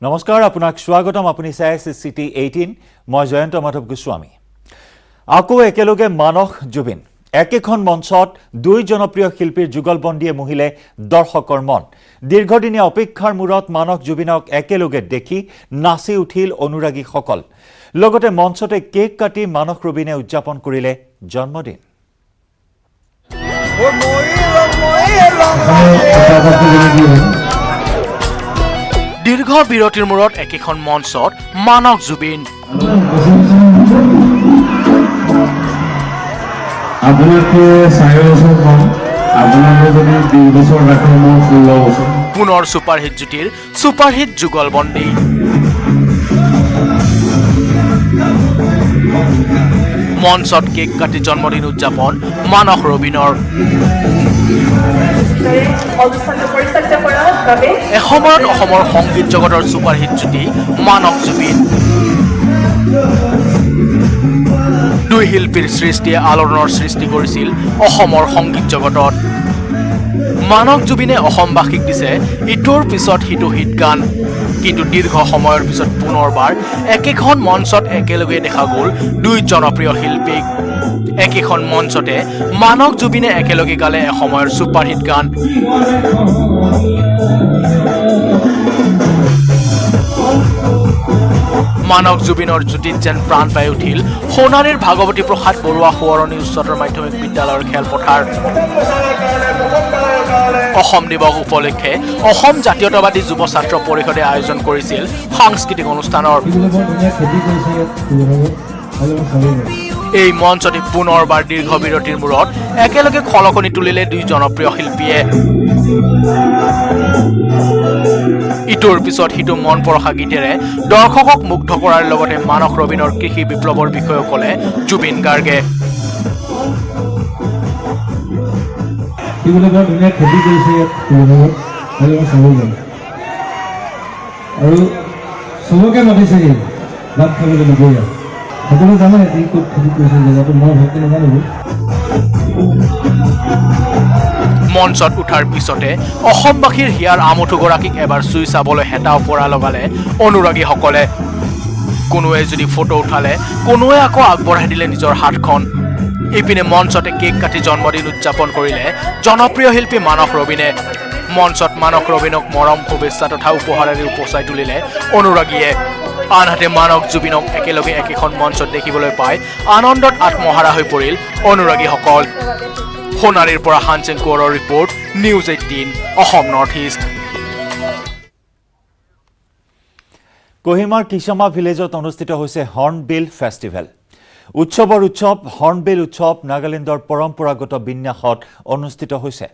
নমস্কাৰ আপোনাক স্বাগতম আপুনি চাই আছে সিটি 18 মই জয়ন্ত মাধৱ গোস্বামী আকৌ একেলগে মানস জুবিন একেখন মঞ্চত দুই জনপ্ৰিয় শিল্পীৰ যুগলবন্দীয়ে মহিলে দৰ্শকৰ মন দীৰ্ঘদিনীয়া অপেক্ষাৰ মূৰত মানস জুবিনক একেলগে দেখি নাচি উঠিল অনুৰাগীসকল লগতে মঞ্চতে কেক কাটি মানস ৰবিনে উদযাপন কৰিলে জন্মদিন দীৰ্ঘ বিৰতিৰ মূৰত একেখন মঞ্চত মানস জুবিন আপোনাকে 4 বছৰ কম আপোনাকে যদি 3 বছৰ ৰাখো মই 16 বছৰ পুনৰ সুপাৰহিট জুটিৰ সুপাৰহিট যুগলবন্দী মঞ্চত কেক কাটি জন্মদিন উদযাপন মানস ৰবিনৰ এসময়ত অসমৰ সংগীত জগতৰ সুপাৰহিট জুটি মানস জুবিন দুই শিল্পীৰ সৃষ্টিয়ে আলোড়নৰ সৃষ্টি কৰিছিল অসমৰ সংগীত জগতত মানস জুবিনে অসমবাসীক দিছে ইটোৰ পিছত সিটো হিট গান কিন্তু দীৰ্ঘ সময়ৰ পিছত পুনৰবাৰ একেখন মঞ্চত একেলগে দেখা গ'ল দুই জনপ্ৰিয় শিল্পীক একেখন মঞ্চতে মানস জুবিনে একেলগে গালে এসময়ৰ সুপাৰহিট গান মানস জুবিনৰ জুটিত যেন প্ৰাণ পাই উঠিল সোণাৰীৰ ভাগৱতী প্ৰসাদ বৰুৱা সোঁৱৰণী উচ্চতৰ মাধ্যমিক বিদ্যালয়ৰ খেলপথাৰ অসম দিৱস উপলক্ষে অসম জাতীয়তাবাদী যুৱ ছাত্ৰ পৰিষদে আয়োজন কৰিছিল সাংস্কৃতিক অনুষ্ঠানৰ এই মঞ্চতে পুনৰবাৰ দীৰ্ঘ বিৰতিৰ মূৰত একেলগে খলকনি তুলিলে দুই জনপ্ৰিয় শিল্পীয়ে ইটোৰ পিছত সিটো মন পৰশা গীতেৰে দৰ্শকক মুগ্ধ কৰাৰ লগতে মানস ৰবিনৰ কৃষি বিপ্লৱৰ বিষয়ে ক'লে জুবিন গাৰ্গে ধুনীয়া খেতি কৰিছে আৰু চবকে মাতিছে ভাত খাবলৈ দুপৰীয়া সকলো জানে এই ক'ত খেতি কৰিছে জেগাটো মই ভালকৈ নাজানো মঞ্চত উঠাৰ পিছতে অসমবাসীৰ হিয়াৰ আমঠুগৰাকীক এবাৰ চুই চাবলৈ হেতা ওপৰা লগালে অনুৰাগীসকলে কোনোৱে যদি ফটো উঠালে কোনোৱে আকৌ আগবঢ়াই দিলে নিজৰ হাতখন ইপিনে মঞ্চতে কেক কাটি জন্মদিন উদযাপন কৰিলে জনপ্ৰিয় শিল্পী মানস ৰবিনে মঞ্চত মানস ৰবিনক মৰম শুভেচ্ছা তথা উপহাৰেৰে উপচাই তুলিলে অনুৰাগীয়ে আনহাতে মানস জুবিনক একেলগে একেখন মঞ্চত দেখিবলৈ পাই আনন্দত আত্মহাৰা হৈ পৰিল অনুৰাগীসকল সোণাৰীৰ পৰা হানচেং কোঁৱৰৰ report news 18 Assam north east কোহিমাৰ কিছামা ভিলেজত অনুষ্ঠিত হৈছে হৰ্ণবিল ফেষ্টিভেল উৎসৱৰ উৎসৱ হৰ্ণবিল উৎসৱ নাগালেণ্ডৰ পৰম্পৰাগত বিন্যাসত অনুষ্ঠিত হৈছে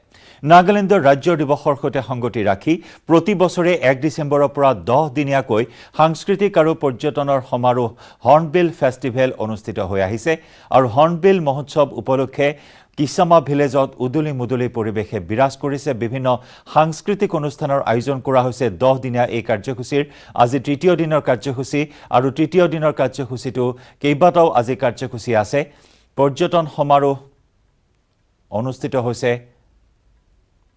নাগালেণ্ডৰ ৰাজ্য দিৱসৰ সৈতে সংগতি ৰাখি প্ৰতি বছৰে 1 ডিচেম্বৰৰ পৰা 10 দিনীয়াকৈ সাংস্কৃতিক আৰু পৰ্যটনৰ সমাৰোহ হৰ্ণবিল ফেষ্টিভেল অনুষ্ঠিত হৈ আহিছে আৰু হৰ্ণবিল মহোৎসৱ উপলক্ষে কিছামা ভিলেজত উদুলি মুদুলি পৰিৱেশে বিৰাজ কৰিছে বিভিন্ন সাংস্কৃতিক অনুষ্ঠানৰ আয়োজন কৰা হৈছে 10 দিনীয়া এই কাৰ্যসূচীৰ আজি তৃতীয় দিনৰ কাৰ্যসূচী আৰু তৃতীয় দিনৰ কাৰ্যসূচীটো কেইবাটাও আজি কাৰ্যসূচী আছে পৰ্যটন সমাৰোহ অনুষ্ঠিত হৈছে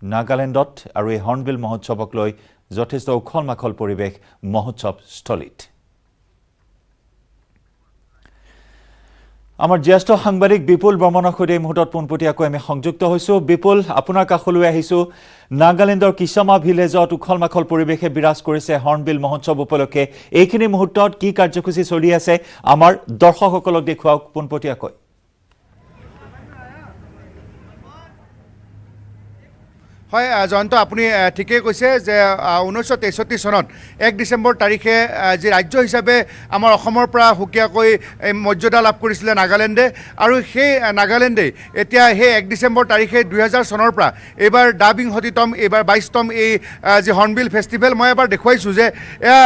নাগালেণ্ডত আৰু এই হৰ্ণবিল মহোৎসৱক লৈ যথেষ্ট উখল মাখল পৰিৱেশ মহোৎসৱ স্থলীত আমাৰ জ্যেষ্ঠ সাংবাদিক বিপুল বৰ্মনৰ সৈতে এই মুহূৰ্তত পোনপটীয়াকৈ আমি সংযুক্ত হৈছোঁ বিপুল আপোনাৰ কাষলৈ আহিছোঁ নাগালেণ্ডৰ কিছামা ভিলেজত উখল মাখল পৰিৱেশে বিৰাজ কৰিছে হৰ্ণবিল মহোৎসৱ উপলক্ষে এইখিনি মুহূৰ্তত কি কাৰ্যসূচী চলি আছে আমাৰ দৰ্শকসকলক দেখুৱাওক পোনপটীয়াকৈ হয় জয়ন্ত আপুনি ঠিকেই কৈছে যে 1963 চনত 1 ডিচেম্বৰ তাৰিখে যি ৰাজ্য হিচাপে আমাৰ অসমৰ পৰা সুকীয়াকৈ মৰ্যাদা লাভ কৰিছিলে নাগালেণ্ডে আৰু সেই নাগালেণ্ডে এতিয়া সেই 1 ডিচেম্বৰ তাৰিখে 2000 চনৰ পৰা এইবাৰ বিংশতিতম এইবাৰ 22তম এই যি হৰ্ণবিল ফেষ্টিভেল মই এবাৰ দেখুৱাইছোঁ যে এয়া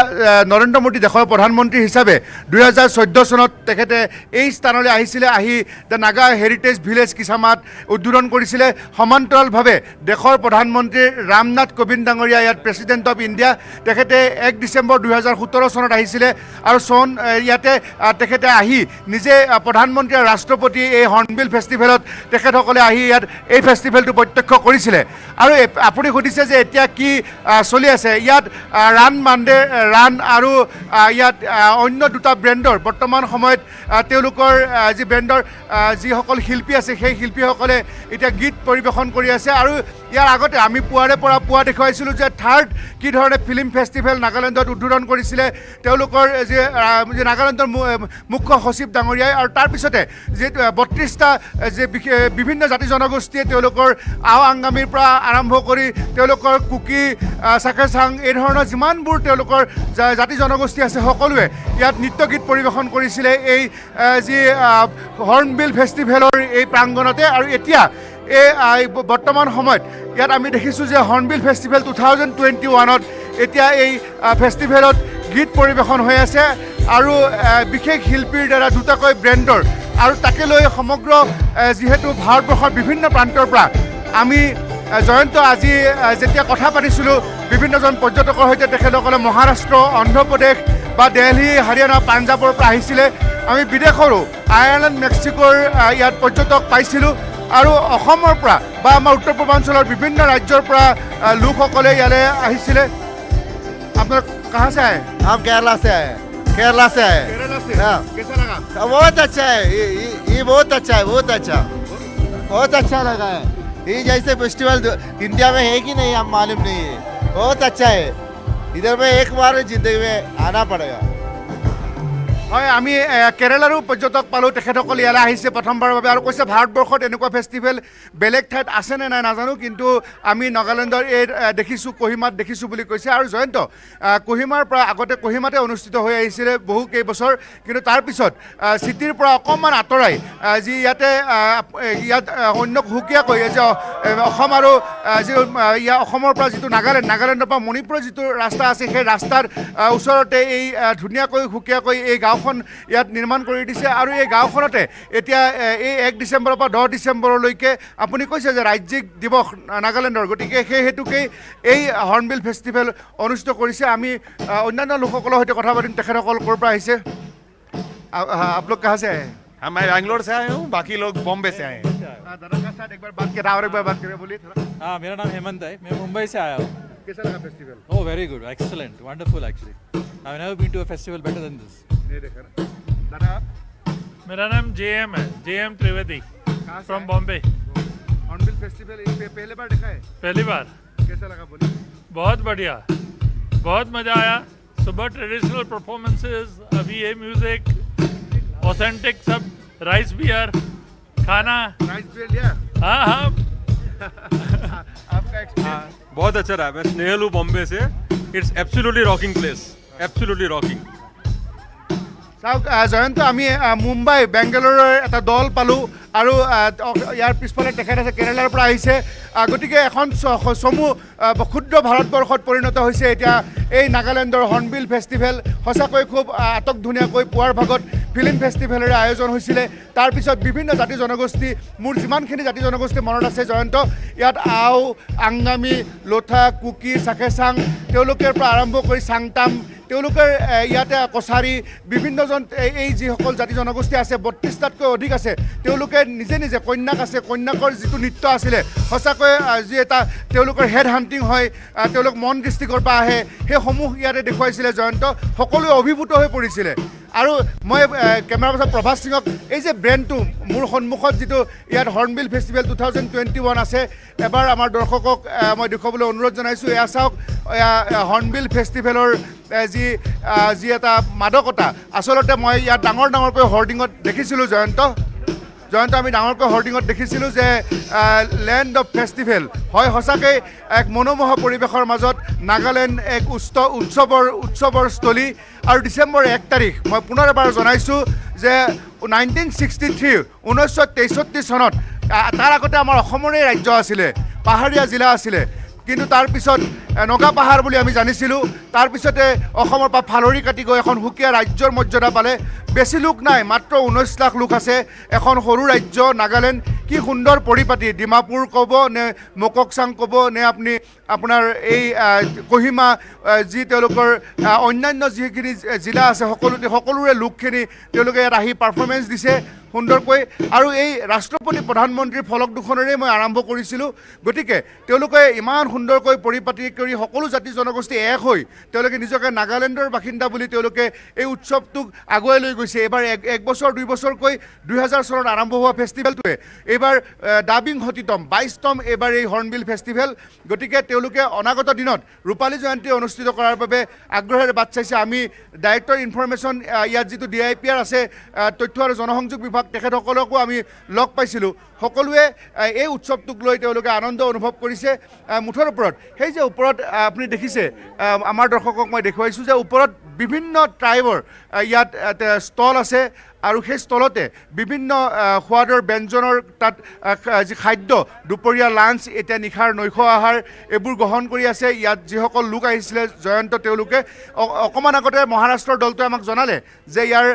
নৰেন্দ্ৰ মোদী দেশৰ প্ৰধানমন্ত্ৰী হিচাপে 2014 চনত তেখেতে এই স্থানলৈ আহিছিলে আহি দ্য নাগা হেৰিটেজ ভিলেজ কিছামাত উদ্বোধন কৰিছিলে সমান্তৰালভাৱে দেশৰ প্ৰধানমন্ত্ৰী ৰামনাথ কোবিন্দ ডাঙৰীয়া ইয়াত প্ৰেচিডেণ্ট অফ ইণ্ডিয়া তেখেতে 1 ডিচেম্বৰ 2017 চনত আহিছিলে আৰু ইয়াতে তেখেতে আহি নিজে প্ৰধানমন্ত্ৰী আৰু ৰাষ্ট্ৰপতি এই হৰ্ণবিল ফেষ্টিভেলত তেখেতসকলে আহি ইয়াত এই ফেষ্টিভেলটো প্ৰত্যক্ষ কৰিছিলে আৰু আপুনি সুধিছে যে এতিয়া কি চলি আছে ইয়াত ৰাণ আৰু ইয়াত অন্য দুটা ব্ৰেণ্ডৰ বৰ্তমান সময়ত তেওঁলোকৰ যি ব্ৰেণ্ডৰ যিসকল শিল্পী আছে সেই শিল্পীসকলে এতিয়া গীত পৰিৱেশন কৰি আছে আৰু ইয়াৰ আগতে আমি পুৱা দেখুৱাইছিলোঁ যে থাৰ্ড কি ধৰণে ফিল্ম ফেষ্টিভেল নাগালেণ্ডত উদ্বোধন কৰিছিলে তেওঁলোকৰ যি নাগালেণ্ডৰ মুখ্য সচিব ডাঙৰীয়াই আৰু তাৰপিছতে যি 32টা যে বিভিন্ন জাতি জনগোষ্ঠীয়ে তেওঁলোকৰ আও আংগামীৰ পৰা আৰম্ভ কৰি তেওঁলোকৰ কুকি চাকেচাং এই ধৰণৰ যিমানবোৰ তেওঁলোকৰ জাতি জনগোষ্ঠী আছে সকলোৱে ইয়াত নৃত্য গীত পৰিৱেশন কৰিছিলে এই যি হৰ্ণবিল ফেষ্টিভেলৰ এই প্ৰাংগণতে আৰু এতিয়া এই বৰ্তমান সময়ত ইয়াত আমি দেখিছোঁ যে হৰ্ণবিল ফেষ্টিভেল 2021ত এতিয়া এই ফেষ্টিভেলত গীত পৰিৱেশন হৈ আছে আৰু বিশেষ শিল্পীৰ দ্বাৰা দুটাকৈ ব্ৰেণ্ডৰ আৰু তাকে লৈ সমগ্ৰ যিহেতু ভাৰতবৰ্ষৰ বিভিন্ন প্ৰান্তৰ পৰা আমি জয়ন্ত আজি যেতিয়া কথা পাতিছিলোঁ বিভিন্নজন পৰ্যটকৰ সৈতে তেখেতসকলে মহাৰাষ্ট্ৰ অন্ধ্ৰপ্ৰদেশ বা দিল্লী হাৰিয়ানা পাঞ্জাৱৰ পৰা আহিছিলে আমি বিদেশৰো আয়াৰলেণ্ড মেক্সিকোৰ ইয়াত পৰ্যটক পাইছিলোঁ আৰু অসমৰ পৰা বা আমাৰ উত্তৰ পূৰ্বাঞ্চলৰ বিভিন্ন ৰাজ্যৰ পৰা লোকসকলে ইয়ালৈ আহিছিলে আপোনাৰ कहाँ से आए हम केरला से आए केरला से आए केरला से हाँ। कैसा लगा बहुत अच्छा है ये बहुत अच्छा है बहुत अच्छा लगा है ये जैसे फेस्टिवल इंडिया में है कि नहीं हम मालूम नहीं है बहुत अच्छा है इधर में एक बार जिंदगी में आना पड़ेगा হয় আমি কেৰেলাৰো পৰ্যটক পালোঁ তেখেতসকলে ইয়ালৈ আহিছে প্ৰথমবাৰৰ বাবে আৰু কৈছে ভাৰতবৰ্ষত এনেকুৱা ফেষ্টিভেল বেলেগ ঠাইত আছেনে নাই নাজানো কিন্তু আমি নাগালেণ্ডৰ এই দেখিছোঁ কহিমাত দেখিছোঁ বুলি কৈছে আৰু জয়ন্ত কহিমাৰ পৰা আগতে কহিমাতে অনুষ্ঠিত হৈ আহিছিলে বহু কেইবছৰ কিন্তু তাৰপিছত চিটিৰ পৰা অকণমান আঁতৰাই যি ইয়াত অন্য সুকীয়াকৈ যে অসম আৰু যি অসমৰ পৰা যিটো নাগালেণ্ডৰ পৰা মণিপুৰৰ যিটো ৰাস্তা আছে সেই ৰাস্তাৰ ওচৰতে এই ধুনীয়াকৈ সুকীয়াকৈ এই গাঁওখন ইয়াত নিৰ্মাণ কৰি দিছে আৰু এই গাঁওখনতে এতিয়া এই 1 ডিচেম্বৰৰ পৰা 10 ডিচেম্বৰলৈকে আপুনি কৈছে যে ৰাজ্যিক দিৱস নাগালেণ্ডৰ গতিকে সেই হেতুকেই এই হৰ্ণবিল ফেষ্টিভেল অনুষ্ঠিত কৰিছে আমি অন্যান্য লোকসকলৰ সৈতে কথা পাতিম তেখেতসকল ক'ৰ পৰা আহিছে आप लोग कहाँ से आए हैं मैं बैंगलोर से आया हूँ बाकी लोग बॉम्बे से आए हैं दादा का साथ एक बार बात किया और एक बार बात करें बोलिए थोड़ा हाँ मेरा नाम हेमंत है मैं मुंबई से आया हूँ कैसा लगा festival oh very good excellent wonderful actually I have never been to a festival better than this नहीं देखा ना दादा मेरा नाम JM है JM त्रिवेदी कहाँ से फ्रॉम आए? बॉम्बे हॉर्नबिल फेस्टिवल पहले बार देखा है पहली बार कैसा लगा बोलिए बहुत बढ़िया बहुत मज़ा आया सुबह ट्रेडिशनल परफॉर्मेंसेस अभी ये म्यूज़िक ऑथेंटिक सब राइस बियर खाना राइस बियर लिया हाँ हाँ आपका एक्सपीरियंस बहुत अच्छा रहा मैं स्नेहल हूँ बॉम्बे से it's absolutely rocking place absolutely rocking চাওক জয়ন্ত আমি মুম্বাই বেংগালুৰুৰ এটা দল পালোঁ আৰু ইয়াৰ পিছফালে তেখেত আছে কেৰেলাৰ পৰা আহিছে গতিকে এখন চমু ক্ষুদ্ৰ ভাৰতবৰ্ষত পৰিণত হৈছে এতিয়া এই নাগালেণ্ডৰ হৰ্ণবিল ফেষ্টিভেল সঁচাকৈ খুব আটকধুনীয়াকৈ পুৱাৰ ভাগত ফিল্ম ফেষ্টিভেলৰে আয়োজন হৈছিলে তাৰপিছত বিভিন্ন জাতি জনগোষ্ঠী মোৰ যিমানখিনি জাতি জনগোষ্ঠী মনত আছে জয়ন্ত ইয়াত আও আংগামী লোথা কুকি চাকেচাং তেওঁলোকৰ পৰা আৰম্ভ কৰি চাংটাম তেওঁলোকে ইয়াতে কছাৰী বিভিন্নজন এই যিসকল জাতি জনগোষ্ঠী আছে 32টাতকৈ অধিক আছে তেওঁলোকে নিজে নিজে কন্যাক আছে কন্যাকৰ যিটো নৃত্য আছিলে সঁচাকৈ যি এটা তেওঁলোকৰ হেড হাণ্টিং হয় তেওঁলোক মন ডিষ্ট্ৰিক্টৰ পৰা আহে সেইসমূহ ইয়াতে দেখুৱাইছিলে জয়ন্ত সকলোৱে অভিভূত হৈ পৰিছিলে আৰু মই কেমেৰা পাৰ্চন প্ৰভাস সিঙক এই যে ব্ৰেণ্ডটো মোৰ সন্মুখত যিটো ইয়াত হৰ্ণবিল ফেষ্টিভেল 2021 আছে এবাৰ আমাৰ দৰ্শকক মই দেখুৱাবলৈ অনুৰোধ জনাইছোঁ এয়া চাওক হৰ্ণবিল ফেষ্টিভেলৰ যি এটা মাদকতা আচলতে মই ইয়াত ডাঙৰকৈ হৰ্ডিঙত দেখিছিলোঁ জয়ন্ত আমি ডাঙৰকৈ হৰ্ডিঙত দেখিছিলোঁ যে লেণ্ড অফ ফেষ্টিভেল হয় সঁচাকৈ এক মনোমোহা পৰিৱেশৰ মাজত নাগালেণ্ড এক উৎসৱৰ স্থলী আৰু ডিচেম্বৰ 1 তাৰিখ মই পুনৰ এবাৰ জনাইছোঁ যে 1963 চনত তাৰ আগতে আমাৰ অসমৰে ৰাজ্য আছিলে পাহাৰীয়া জিলা আছিলে কিন্তু তাৰপিছত নগা পাহাৰ বুলি আমি জানিছিলোঁ তাৰপিছতে অসমৰ পৰা ফালৰি কাটি গৈ এখন সুকীয়া ৰাজ্যৰ মৰ্যাদা পালে বেছি লোক নাই মাত্ৰ 19 লাখ লোক আছে এখন সৰু ৰাজ্য নাগালেণ্ড কি সুন্দৰ পৰিপাটি ডিমাপুৰ ক'ব নে মোককচাং ক'ব নে আপুনি আপোনাৰ এই কহিমা যি তেওঁলোকৰ অন্যান্য যিখিনি জিলা আছে সকলোৰে লোকখিনি তেওঁলোকে ইয়াত আহি পাৰফৰ্মেঞ্চ দিছে সুন্দৰকৈ আৰু এই ৰাষ্ট্ৰপতি প্ৰধানমন্ত্ৰীৰ ফলক দুখনেৰে মই আৰম্ভ কৰিছিলোঁ গতিকে তেওঁলোকে ইমান সুন্দৰকৈ পৰিপাটি কৰি সকলো জাতি জনগোষ্ঠী এক হৈ তেওঁলোকে নিজকে নাগালেণ্ডৰ বাসিন্দা বুলি তেওঁলোকে এই উৎসৱটোক আগুৱাই লৈ গৈছে এইবাৰ এক বছৰ 2 বছৰকৈ 2000 চনত আৰম্ভ হোৱা ফেষ্টিভেলটোৱে এইবাৰ ডাবিং হতিতম 22তম এইবাৰ এই হৰ্ণবিল ফেষ্টিভেল গতিকে তেওঁলোকে অনাগত দিনত ৰূপালী জয়ন্তী অনুষ্ঠিত কৰাৰ বাবে আগ্ৰহেৰে বাট চাইছে আমি ডাইৰেক্টৰ ইনফৰমেশ্যন ইয়াত যিটো DIPR আছে তথ্য আৰু জনসংযোগ বিভাগ তেখেতসকলকো আমি লগ পাইছিলোঁ সকলোৱে এই উৎসৱটোক লৈ তেওঁলোকে আনন্দ অনুভৱ কৰিছে মুঠৰ ওপৰত সেই যে ওপৰত আপুনি দেখিছে আমাৰ দৰ্শকক মই দেখুৱাইছোঁ যে ওপৰত বিভিন্ন ট্ৰাইবৰ ইয়াত ষ্টল আছে আৰু সেই স্থলতে বিভিন্ন সোৱাদৰ ব্যঞ্জনৰ তাত যি খাদ্য দুপৰীয়া লাঞ্চ এতিয়া নিশাৰ নৈশ আহাৰ এইবোৰ গ্ৰহণ কৰি আছে ইয়াত যিসকল লোক আহিছিলে জয়ন্ত তেওঁলোকে অকণমান আগতে মহাৰাষ্ট্ৰৰ দলটোৱে আমাক জনালে যে ইয়াৰ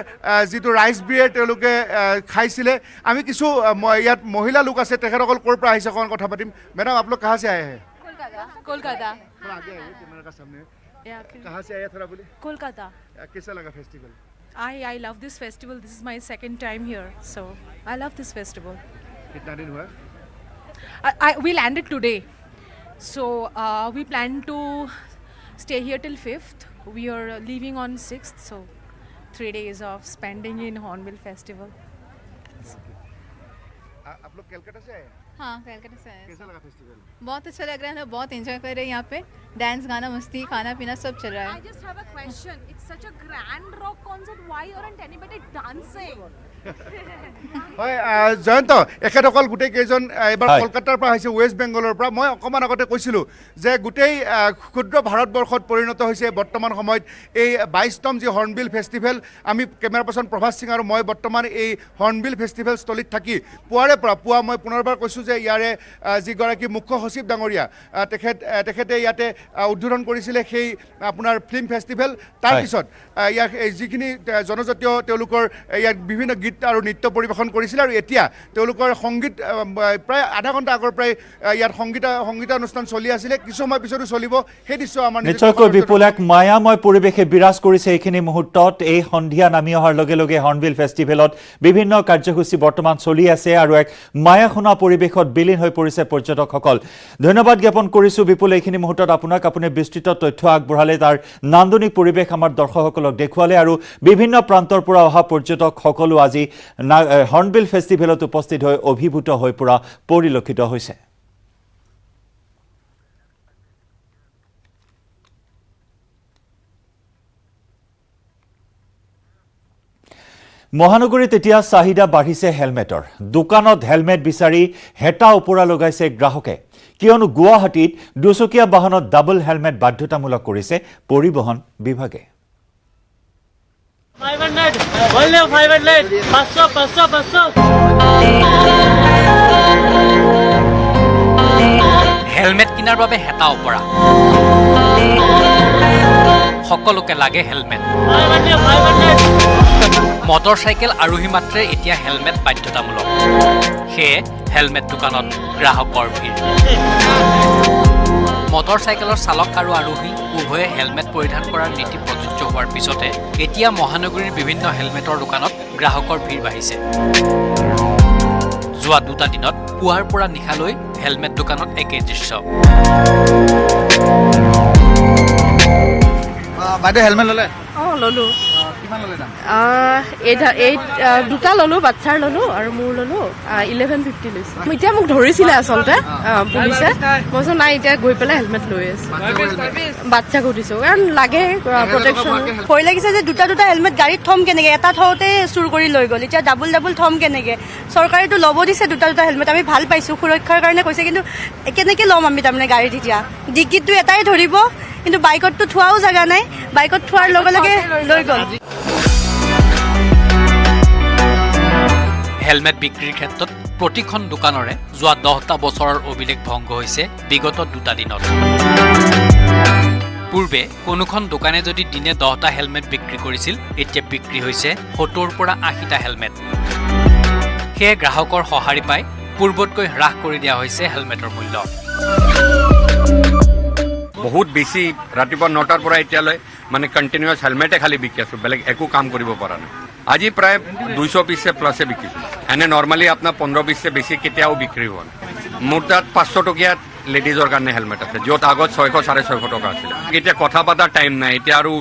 যিটো ৰাইচ বিয়েৰ তেওঁলোকে খাইছিলে আমি কিছু ইয়াত মহিলা লোক আছে তেখেতসকল ক'ৰ পৰা আহিছে অকণমান কথা পাতিম মেডাম আপোনালোক কাহা से आए हैं कोलकाता थोड़ा आगे आइए कैमरा का सामने कहाँ से आए थोड़ा बोलिए कोलकाता कैसा लगा festival I love this festival. This is my second time here, so I love this festival. कितना दिन हुआ We landed today, so we plan to stay here till 5th. We are leaving on 6th, so 3 days of spending in Hornbill Festival. आप लोग कलकत्ता से आए हाँ कलकत्ता से आए कैसा लगा फेस्टिवल बहुत अच्छा लग रहा है हम बहुत एंजॉय कर रहे हैं यहाँ पे डांस गाना मस्ती खाना पीना सब चल रहा है I just have a question. It's such a grand rock concert. Why aren't anybody dancing? হয় জয়ন্ত এখেতসকল গোটেই কেইজন এবাৰ হয়। কলকাতাৰ পৰা আহিছে ৱেষ্ট বেংগলৰ পৰা মই অকণমান আগতে কৈছিলোঁ যে গোটেই ক্ষুদ্ৰ ভাৰতবৰ্ষত পৰিণত হৈছে বৰ্তমান সময়ত এই 22তম যি হৰ্ণবিল ফেষ্টিভেল আমি কেমেৰা পাৰ্চন প্ৰভাস সিং আৰু মই বৰ্তমান এই হৰ্ণবিল ফেষ্টিভেল স্থলীত থাকি পুৱা মই পুনৰবাৰ কৈছোঁ যে ইয়াৰে যিগৰাকী মুখ্য সচিব ডাঙৰীয়া তেখেতে ইয়াতে উদ্বোধন কৰিছিলে সেই আপোনাৰ ফিল্ম ফেষ্টিভেল তাৰপিছত ইয়াৰ যিখিনি জনজাতীয় তেওঁলোকৰ ইয়াত বিভিন্ন গীত আৰু নৃত্য পৰিৱেশন কৰিছিল আৰু এতিয়া তেওঁলোকৰ সংগীত প্ৰায় আধা ঘণ্টা আগৰ পৰাই ইয়াত সংগীতানুষ্ঠান চলি আছিলে কিছু সময় পিছতো চলিব সেই দৃশ্য আমাৰ নিশ্চয়কৈ বিপুল এক মায়াময় পৰিৱেশে বিৰাজ কৰিছে এইখিনি মুহূৰ্তত এই সন্ধিয়া নামি অহাৰ লগে লগে হৰ্ণবিল ফেষ্টিভেলত বিভিন্ন কাৰ্যসূচী বৰ্তমান চলি আছে আৰু এক মায়াখোনা পৰিৱেশত বিলীন হৈ পৰিছে পৰ্যটকসকল ধন্যবাদ জ্ঞাপন কৰিছোঁ বিপুল এইখিনি মুহূৰ্তত আপুনি বিস্তৃত তথ্য আগবঢ়ালে তাৰ নান্দনিক পৰিৱেশ আমাৰ দৰ্শকসকলক দেখুৱালে আৰু বিভিন্ন প্ৰান্তৰ পৰা অহা পৰ্যটকসকলো আজি হৰ্ণবিল ফেষ্টিভেলত উপস্থিত হৈ অভিভূত হৈ পৰা পৰিলক্ষিত হৈছে মহানগৰীত এতিয়া চাহিদা বাঢ়িছে হেলমেটৰ দোকানত হেলমেট বিচাৰি হেটা ওপৰা লগাইছে গ্ৰাহকে কিয়নো গুৱাহাটীত দুচকীয়া বাহনত ডাবল হেলমেট বাধ্যতামূলক কৰিছে পৰিবহণ বিভাগে হেলমেট কিনাৰ বাবে হেতা ওপৰা সকলোকে লাগে হেলমেট মটৰচাইকেল আৰোহী মাত্ৰে এতিয়া হেলমেট বাধ্যতামূলক সেয়ে হেলমেট দোকানত গ্ৰাহকৰ ভিৰ মটৰচাইকেলৰ চালক আৰু আৰোহী উভয়ে হেলমেট পৰিধান কৰাৰ নীতি প্ৰযোজ্য হোৱাৰ পিছতে এতিয়া মহানগৰীৰ বিভিন্ন হেলমেটৰ দোকানত গ্ৰাহকৰ ভিৰ বাঢ়িছে যোৱা 2টা দিনত পুৱাৰ পৰা নিশালৈ হেলমেট দোকানত একে দৃশ্য বাইদেউ হেলমেট ল'লে ললো কিমান ল'লে দাম দুটা ললো বাচ্ছাৰ ললো আৰু মোৰ ললো 1150 লৈছো এতিয়া মোক ধৰিছিলে আচলতে পুলিচে মই নাই এতিয়া গৈ পেলাই হেলমেট লৈ আছো বাচ্ছাক সুধিছো কাৰণ লাগে প্ৰটেকশ্যন ভয় লাগিছে যে দুটা হেলমেট গাড়ীত থম কেনেকে এটা থওঁতে চুৰ কৰি লৈ গ'ল এতিয়া ডাবল থম কেনেকে চৰকাৰেতো ল'ব দিছে দুটা হেলমেট আমি ভাল পাইছো সুৰক্ষাৰ কাৰণে কৈছে কিন্তু কেনেকে ল'ম আমি তাৰমানে গাড়ীত এতিয়া ডিকিটটো এটাই ধৰিব কিন্তু বাইকততো থোৱাও জাগা নাই বাইকত থোৱাৰ লগে লগে লৈ গ'ল হেলমেট বিক্ৰীৰ ক্ষেত্ৰত প্ৰতিখন দোকানৰে যোৱা 10টা বছৰৰ অভিলেখ ভংগ হৈছে বিগত 2টা দিনত পূৰ্বে কোনোখন দোকানে যদি দিনে 10টা হেলমেট বিক্ৰী কৰিছিল এতিয়া বিক্ৰী হৈছে 70 পৰা 80টা হেলমেট সেয়ে গ্ৰাহকৰ সঁহাৰি পাই পূৰ্বতকৈ হ্ৰাস কৰি দিয়া হৈছে হেলমেটৰ মূল্য বহুত বেছি ৰাতিপুৱা 9টাৰ পৰা এতিয়ালৈ মানে কণ্টিনিউয়াছ হেলমেটে খালি বিকি আছো বেলেগ একো কাম কৰিব পৰা নাই আজি প্ৰায় 200 পিছে প্লাসে বিকিছো এনে নৰ্মালি আপোনাৰ 15 পিছে বেছি কেতিয়াও বিক্ৰী হোৱা নাই মোৰ তাত 500 টকীয়া লেডিজৰ কাৰণে হেলমেট আছে য'ত আগত 600 650 টকা আছিল এতিয়া কথা পাতা টাইম নাই এতিয়া আৰু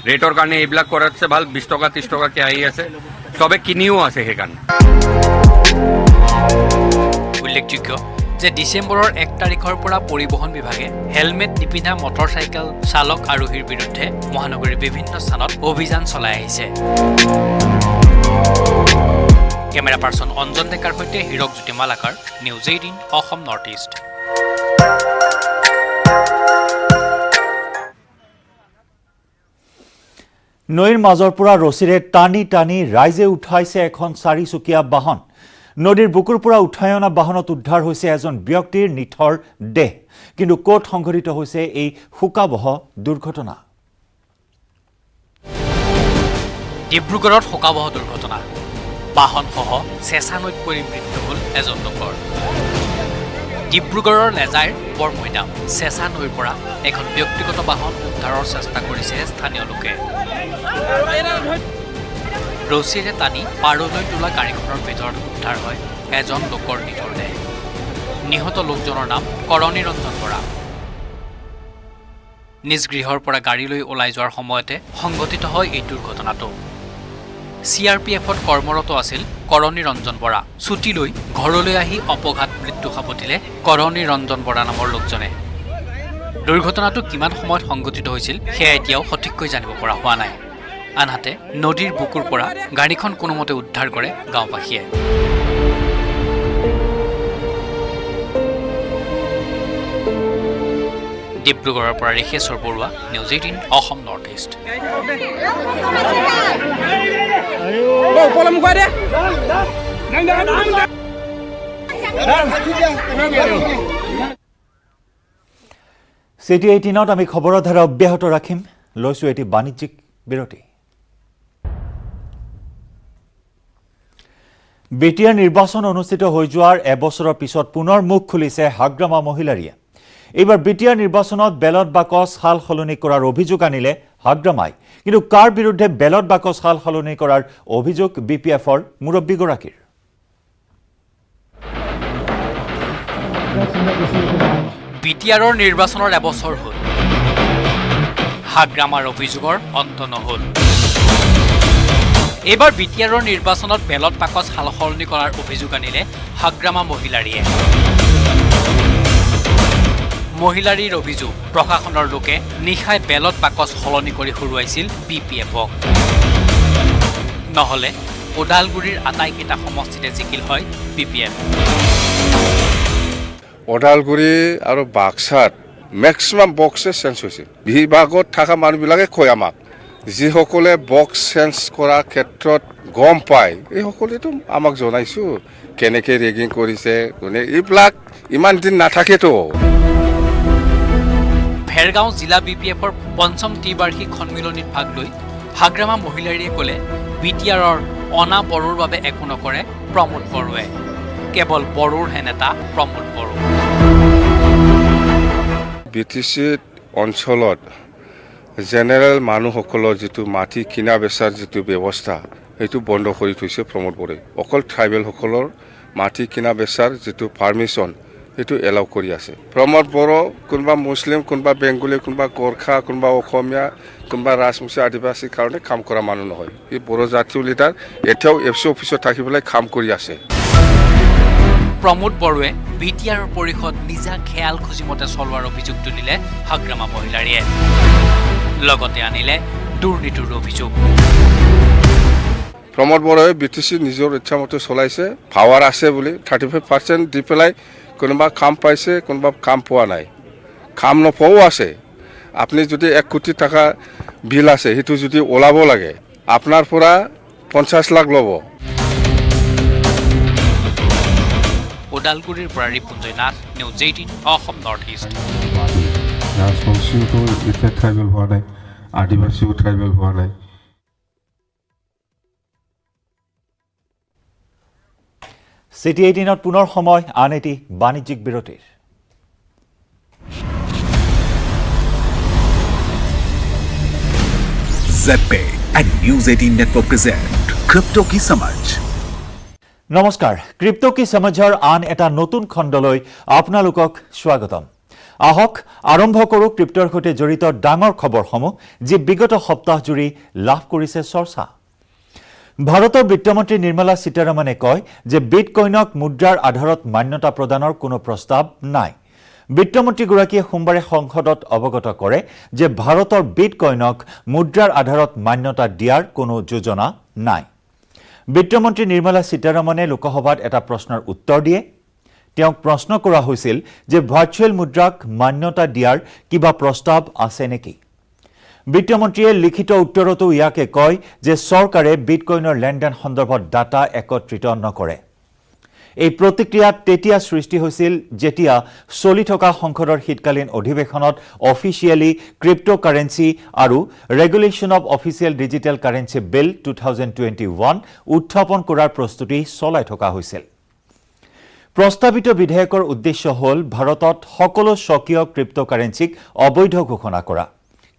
ৰেটৰ কাৰণে এইবিলাক কৰাতছে ভাল 20 টকা 30 টকা কে আহি আছে সবে কিনিও আছে সেইকাৰণে উল্লেখযোগ্য যে ডিসেম্বৰৰ 1 তাৰিখৰ পৰা পৰিবহণ বিভাগে হেলমেট নিপিন্ধা মটৰচাইকেল চালক আৰোহীৰ বিৰুদ্ধে মহানগৰীৰ বিভিন্ন স্থানত অভিযান চলাই আহিছে কেমেৰা পাৰ্চন অঞ্জন ডেকাৰ সৈতে Hirakjyoti Malakar news 18 Assam north east নৈৰ মাজৰ পৰা ৰছিৰে টানি টানি ৰাইজে উঠাইছে এখন 4চকীয়া বাহন নদীৰ বুকুৰ পৰা উঠাই অনা বাহনত উদ্ধাৰ হৈছে এজন ব্যক্তিৰ নিথৰ দেহ কিন্তু কোট সংঘটিত হৈছে এই শোকাবহ দুৰ্ঘটনা ডিব্ৰুগড়ত শোকাবহ দুৰ্ঘটনা বাহনসহ চেঁচা নৈত পৰি মৃত্যু হ'ল এজন লোকৰ ডিব্ৰুগড়ৰ লেজাইৰ বৰমৈদাম চেঁচা নৈৰ পৰা এখন ব্যক্তিগত বাহন উদ্ধাৰৰ চেষ্টা কৰিছে স্থানীয় লোকে ৰছিৰে টানি পাৰলৈ তোলা গাড়ীখনৰ ভিতৰত উদ্ধাৰ হয় এজন লোকৰ নিথৰ দেহ নিহত লোকজনৰ নাম কৰণী ৰঞ্জন বৰা নিজ গৃহৰ পৰা গাড়ীলৈ ওলাই যোৱাৰ সময়তে সংঘটিত হয় এই দুৰ্ঘটনাটো CRPFত কৰ্মৰত আছিল কৰণী ৰঞ্জন বৰা ছুটি লৈ ঘৰলৈ আহি অপঘাত মৃত্যু সাবটিলে কৰণী ৰঞ্জন বৰা নামৰ লোকজনে দুৰ্ঘটনাটো কিমান সময়ত সংঘটিত হৈছিল সেয়া এতিয়াও সঠিককৈ জানিব পৰা হোৱা নাই আনহাতে নদীৰ বুকুৰ পৰা গাড়ীখন কোনোমতে উদ্ধাৰ কৰে গাঁওবাসীয়ে ডিব্ৰুগড়ৰ পৰা Rishiswar Baruah news 18 Assam north east city 18ত আমি খবৰৰ ধাৰা অব্যাহত ৰাখিম লৈছো এটি বাণিজ্যিক বিৰতি বিটিআৰ নিৰ্বাচন অনুষ্ঠিত হৈ যোৱাৰ এবছৰৰ পিছত পুনৰ মুখ খুলিছে হাগ্ৰামা মহিলাৰীয়ে এইবাৰ বিটিআৰ নিৰ্বাচনত বেলট বাকচ সাল সলনি কৰাৰ অভিযোগ আনিলে হাগ্ৰামাই কিন্তু কাৰ বিৰুদ্ধে বেলট বাকচ সাল সলনি কৰাৰ অভিযোগ বিপিএফৰ মুৰব্বীগৰাকীৰ বিটিআৰৰ নিৰ্বাচনৰ এবছৰ হ'ল হাগ্ৰামাৰ অভিযোগৰ অন্ত নহ'ল এইবাৰ বিটিআৰৰ নিৰ্বাচনত বেলট বাকচ সাল সলনি কৰাৰ অভিযোগ আনিলে হাগ্ৰামা মহিলাৰীয়ে মহিলাৰীৰ অভিযোগ প্ৰশাসনৰ লোকে নিশাই বেলট বাকচ সলনি কৰি হৰুৱাইছিল বিপিএফক নহলে ওদালগুৰিৰ আটাইকেইটা সমষ্টিতে জিকিল হয় বিপিএফ ওদালগুৰি আৰু বাক্সাত মেক্সিমাম বক্সে চেঞ্জ হৈছে বিভাগত থকা মানুহবিলাকে কয় আমাক যিসকলে বক্স চেঞ্জ কৰাৰ ক্ষেত্ৰত গম পায় এইসকলেতো আমাক জনাইছো কেনেকৈ ৰেগিং কৰিছে এইবিলাক ইমান দিন নাথাকেতো ভেৰগাঁও জিলা বিপিএফৰ ৫ম ত্ৰিবাৰ্ষিক সন্মিলনীত ভাগ লৈ হাগ্ৰামা মহিলাৰীয়ে ক'লে বিটিআৰৰ অনা বড়োৰ বাবে একো নকৰে প্ৰমোদ বড়োৱে কেৱল বড়োৰ হে নেতা প্ৰমোদ বড়ো BTC অঞ্চলত জেনেৰেল মানুহসকলৰ যিটো মাটি কিনা বেচাৰ যিটো ব্যৱস্থা সেইটো বন্ধ কৰি থৈছে প্ৰমোদ বড়োৱে অকল ট্ৰাইবেলসকলৰ মাটি কিনা বেচাৰ যিটো পাৰ্মিশ্যন সেইটো এলাউ কৰি আছে প্ৰমোদ বড়ো কোনোবা মুছলিম কোনোবা বেংগলী কোনোবা গোৰ্খা কোনোবা অসমীয়া কোনোবা ৰাজবংশী আদিবাসীৰ কাৰণে কাম কৰা মানুহ নহয় এই বড়ো জাতীয় লিডাৰ এতিয়াও এফচি অফিচত থাকি পেলাই কাম কৰি আছে প্ৰমোদ বড়োৱে বিটিআৰৰ পৰিষদ নিজা খেয়াল খুজিমতে চলোৱাৰ অভিযোগ তুলিলে হাগ্ৰামা মহিলাৰীয়ে লগতে আনিলে দুৰ্নীতিৰ অভিযোগ প্ৰমোদ বড়োৱে BTC নিজৰ ইচ্ছামতে চলাইছে পাৱাৰ আছে বুলি 35% দি পেলাই কোনোবা কাম পাইছে কোনোবা কাম পোৱা নাই কাম নপোৱাও আছে আপুনি যদি 1 কোটি টকা বিল আছে সেইটো যদি ওলাব লাগে আপোনাৰ পৰা 50 লাখ ল'ব ওদালগুৰিৰ পৰা Ripunjoy Nath news 18 Assam north east ৰাজবংশীওতো এতিয়া ট্ৰাইবেল হোৱা নাই, আদিবাসীও ট্ৰাইবেল হোৱা নাই। চিটি 18ত পুনৰ সময় আন এটি বাণিজ্যিক বিৰতিৰ। ZPay and News 18 Network present Crypto Ki Samajh. নমস্কাৰ, ক্ৰিপ্টো কি সমাজৰ আন এটা নতুন খণ্ডলৈ আপোনালোকক স্বাগতম। আহক আৰম্ভ কৰোঁ ক্ৰিপ্টোৰ সৈতে জড়িত ডাঙৰ খবৰসমূহ যি বিগত সপ্তাহজুৰি লাভ কৰিছে চৰ্চা। ভাৰতৰ বিত্তমন্ত্ৰী নিৰ্মলা সীতাৰমণে কয় যে বিটকইনক মুদ্ৰাৰ আধাৰত মান্যতা প্ৰদানৰ কোনো প্ৰস্তাৱ নাই। বিত্তমন্ত্ৰীগৰাকীয়ে সোমবাৰে সংসদত অৱগত কৰে যে ভাৰতৰ বিটকইনক মুদ্ৰাৰ আধাৰত মান্যতা দিয়াৰ কোনো যোজনা নাই। বিত্তমন্ত্ৰী নিৰ্মলা সীতাৰমণে লোকসভাত এটা প্ৰশ্নৰ উত্তৰ দিয়ে। তেওঁক প্ৰশ্ন কৰা হৈছিল যে ভাৰ্চুৱেল মুদ্ৰাক মান্যতা দিয়াৰ কিবা প্ৰস্তাৱ আছে নেকি। বিত্তমন্ত্ৰীয়ে লিখিত উত্তৰতো ইয়াকে কয় যে চৰকাৰে বিটকইনৰ লেনদেন সন্দৰ্ভত ডাটা একত্ৰিত নকৰে। এই প্ৰতিক্ৰিয়াত তেতিয়া সৃষ্টি হৈছিল যেতিয়া চলি থকা সংসদৰ শীতকালীন অধিৱেশনত অফিচিয়েলি ক্ৰিপ্টোকাৰেঞ্চি আৰু regulation of official digital currency bill 2021 উত্থাপন কৰাৰ প্ৰস্তুতি চলাই থকা হৈছিল। প্ৰস্তাৱিত বিধেয়কৰ উদ্দেশ্য হ'ল ভাৰতত সকলো স্বকীয় ক্ৰিপ্টোকাৰেঞ্চিক অবৈধ ঘোষণা কৰা।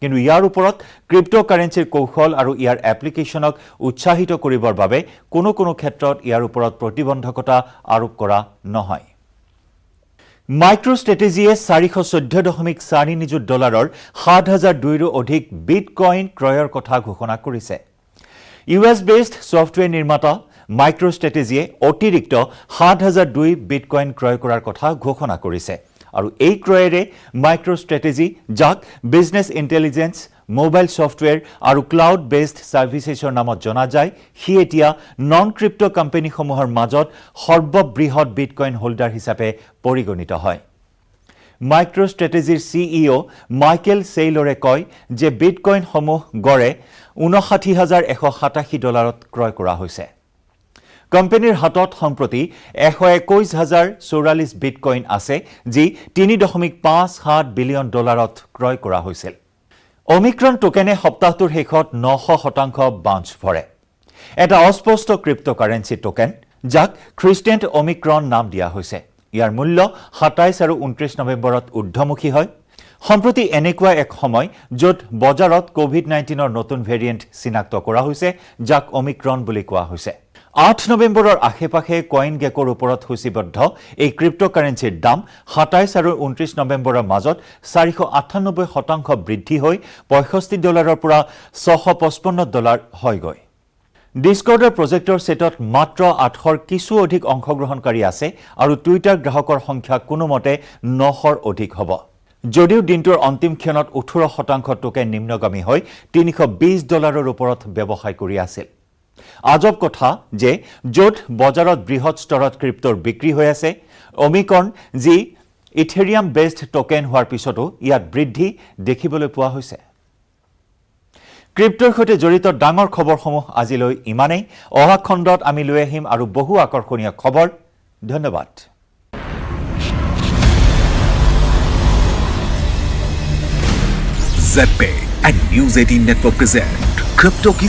কিন্তু ইয়াৰ ওপৰত ক্ৰিপ্টোকাৰেঞ্চিৰ কৌশল আৰু ইয়াৰ এপ্লিকেশ্যনক উৎসাহিত কৰিবৰ বাবে কোনো ক্ষেত্ৰত ইয়াৰ ওপৰত প্ৰতিবন্ধকতা আৰোপ কৰা নহয়। মাইক্ৰ ষ্ট্ৰেটেজিয়ে $414.4 নিযুত $7,002ৰো অধিক বিটকইন ক্ৰয়ৰ কথা ঘোষণা কৰিছে। US বেছড ছফ্টৱেৰ নিৰ্মাতা মাইক্ৰ ষ্ট্ৰেটেজিয়ে অতিৰিক্ত 7,002 বিটকইন ক্ৰয় কৰাৰ কথা ঘোষণা কৰিছে। আৰু এই ক্ৰয়েৰে মাইক্ৰ ষ্ট্ৰেটেজি যাক বিজনেছ ইণ্টেলিজেন্স, মোবাইল ছফ্টৱেৰ আৰু ক্লাউড বেছড ছাৰ্ভিচেছৰ নামত জনা যায়, সি এতিয়া নন ক্ৰিপ্টো কোম্পানীসমূহৰ মাজত সৰ্ববৃহৎ বিটকইন হোল্ডাৰ হিচাপে পৰিগণিত হয়। মাইক্ৰ ষ্ট্ৰেটেজিৰ CEO মাইকেল চেইলৰে কয় যে বিটকইনসমূহ গড়ে $59,187 ক্ৰয় কৰা হৈছে। কোম্পানীৰ হাতত সম্প্ৰতি 121,044 বিটকইন আছে যি $3.57 বিলিয়ন ক্ৰয় কৰা হৈছিল। অমিক্ৰন টোকেনে সপ্তাহটোৰ শেষত 900% বাউন্স ভৰে। এটা অস্পষ্ট ক্ৰিপ্টোকাৰেঞ্চি টোকেন যাক খ্ৰীষ্টেণ্ট অমিক্ৰন নাম দিয়া হৈছে। ইয়াৰ মূল্য 27 আৰু 29 নৱেম্বৰত ঊৰ্ধ্বমুখী হয়। সম্প্ৰতি এনেকুৱা এক সময় য'ত বজাৰত COVID-19ৰ নতুন ভেৰিয়েণ্ট চিনাক্ত কৰা হৈছে যাক অমিক্ৰন বুলি কোৱা হৈছে। 8 নৱেম্বৰৰ আশে-পাশে কইন গেকৰ ওপৰত সূচীবদ্ধ এই ক্ৰিপ্টোকাৰেঞ্চিৰ দাম 27 আৰু 29 নৱেম্বৰৰ মাজত 498% বৃদ্ধি হৈ $65 পৰা $655 হয়গৈ। ডিস্কৰ্ডৰ প্ৰজেক্টৰ ছেটত মাত্ৰ 800ৰ কিছু অধিক অংশগ্ৰহণকাৰী আছে আৰু টুইটাৰ গ্ৰাহকৰ সংখ্যা কোনোমতে 900ৰ অধিক হ'ব। যদিও দিনটোৰ অন্তিম ক্ষণত 18% টোকেন নিম্নগামী হৈ $320ৰ ওপৰত ব্যৱসায় কৰি আছিল। আজব কথা যে য'ত বজাৰত বৃহৎ স্তৰত ক্ৰিপ্টোৰ বিক্ৰী হৈ আছে, অমিক্ৰন যি ইথেৰিয়াম বেছড টোকেন হোৱাৰ পিছতো ইয়াত বৃদ্ধি দেখিবলৈ পোৱা হৈছে। ক্ৰিপ্টোৰ সৈতে জড়িত ডাঙৰ খবৰসমূহ আজিলৈ ইমানেই। অহা খণ্ডত আমি লৈ আহিম আৰু বহু আকৰ্ষণীয় খবৰ। ধন্যবাদ। ZPay and News 18 Network present Crypto Ki